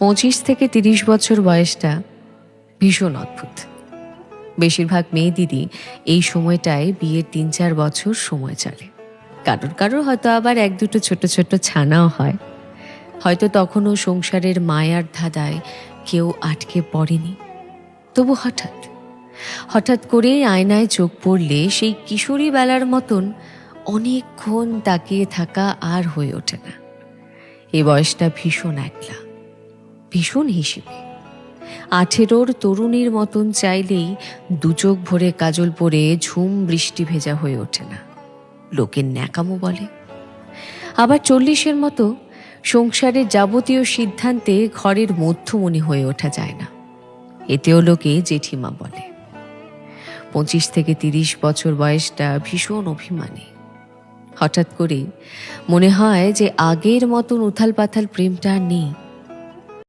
25 থেকে 30 বছর বয়সটা ভীষণ অদ্ভুত। বেশিরভাগ মেয়ে দিদি এই সময়টায় বিয়ের 3-4 বছর সময় চলে। কারোর কারোর হয়তো আবার 1-2 ছোট ছোট ছানাও হয়। হয়তো তখনও সংসারের মায়ার ধাঁধায় কেউ আটকে পড়েনি। তবু হঠাৎ হঠাৎ করে আয়নায় চোখ পড়লে সেই কিশোরী বেলার মতন অনেকক্ষণ তাকিয়ে থাকা আর হয়ে ওঠে না। এ বয়সটা ভীষণ একলা, ভীষণ হিসেবে। 18-র তরুণীর মতন চাইলেই দুচোখ ভরে কাজল পরে ঝুম বৃষ্টি ভেজা হয়ে ওঠে না। লোকের ন্যাকামো বলে। আবার 40-এর মতো সংসারের যাবতীয় সিদ্ধান্তে ঘরের মধ্যমণি হয়ে ওঠা যায় না। এতেও লোকে জেঠিমা বলে। 25 থেকে 30 বছর বয়সটা ভীষণ অভিমানী। হঠাৎ করে মনে হয় যে আগের মতন উথাল পাথাল প্রেমটা আর নেই।